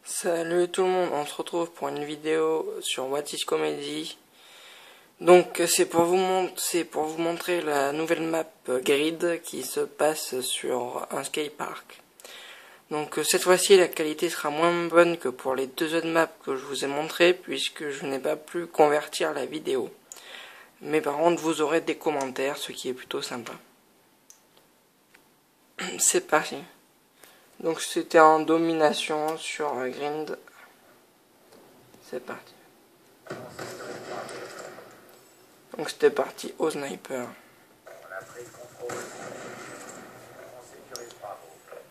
Salut tout le monde, on se retrouve pour une vidéo sur What is Comedy. Donc c'est pour vous montrer la nouvelle map Grid qui se passe sur un skatepark. Donc cette fois-ci la qualité sera moins bonne que pour les deux autres maps que je vous ai montré puisque je n'ai pas pu convertir la vidéo. Mais par contre vous aurez des commentaires, ce qui est plutôt sympa. C'est parti. Donc c'était en domination sur Grind. C'est parti. Donc c'était parti au sniper.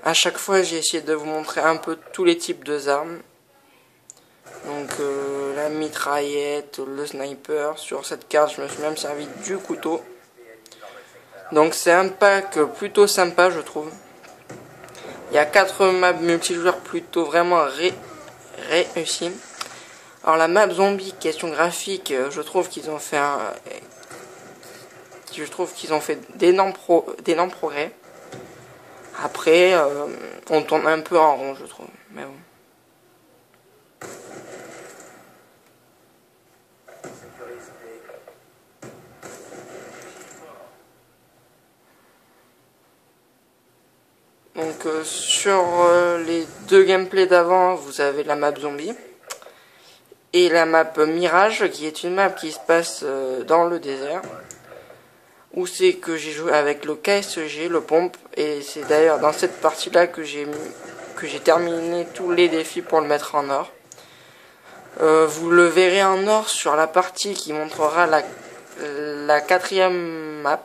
À chaque fois j'ai essayé de vous montrer un peu tous les types d'armes. Donc la mitraillette, le sniper. Sur cette carte je me suis même servi du couteau. Donc c'est un pack plutôt sympa je trouve. Il y a 4 maps multijoueurs plutôt vraiment réussis. Alors la map zombie, question graphique, je trouve qu'ils ont fait d'énormes progrès. Après, on tourne un peu en rond, je trouve. Mais bon. Donc sur les deux gameplays d'avant, vous avez la map zombie et la map Mirage, qui est une map qui se passe dans le désert, où c'est que j'ai joué avec le KSG, le pompe, et c'est d'ailleurs dans cette partie-là que j'ai terminé tous les défis pour le mettre en or. Vous le verrez en or sur la partie qui montrera la quatrième map,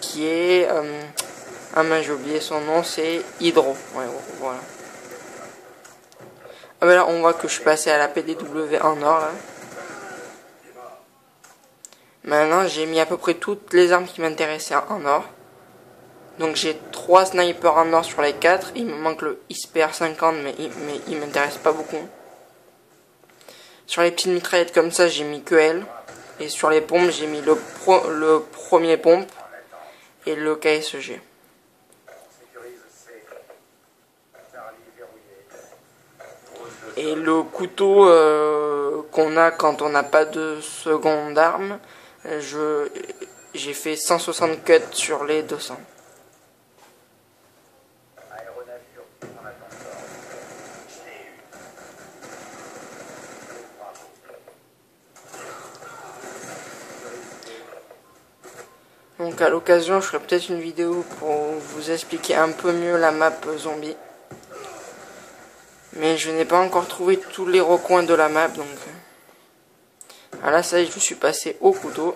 qui est ah mais j'ai oublié son nom, c'est Hydro. Ouais, voilà. Ah ben là on voit que je suis passé à la PDW en or là. Maintenant j'ai mis à peu près toutes les armes qui m'intéressaient en or. Donc j'ai 3 snipers en or sur les 4. Il me manque le ISPR 50 mais il m'intéresse pas beaucoup. Sur les petites mitraillettes comme ça j'ai mis que elle. Et sur les pompes j'ai mis le premier pompe et le KSG. Et le couteau qu'on a quand on n'a pas de seconde arme, j'ai fait 160 cuts sur les 200. Donc à l'occasion, je ferai peut-être une vidéo pour vous expliquer un peu mieux la map zombie. Mais je n'ai pas encore trouvé tous les recoins de la map, donc... Ah là, ça y est, je suis passé au couteau.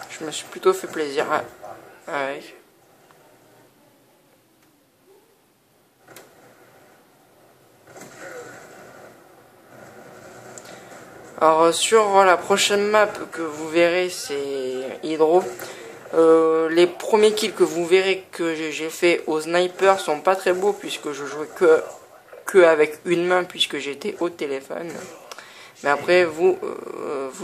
Je me suis plutôt fait plaisir avec. Alors sur la prochaine map que vous verrez, c'est Hydro. Les premiers kills que vous verrez que j'ai fait au sniper sont pas très beaux puisque je jouais que avec une main puisque j'étais au téléphone. Mais après vous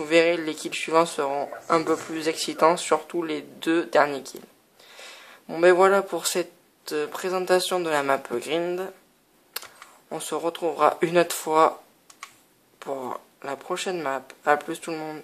verrez les kills suivants seront un peu plus excitants, surtout les 2 derniers kills. Bon ben voilà pour cette présentation de la map Grind. On se retrouvera une autre fois pour la prochaine map. A plus tout le monde.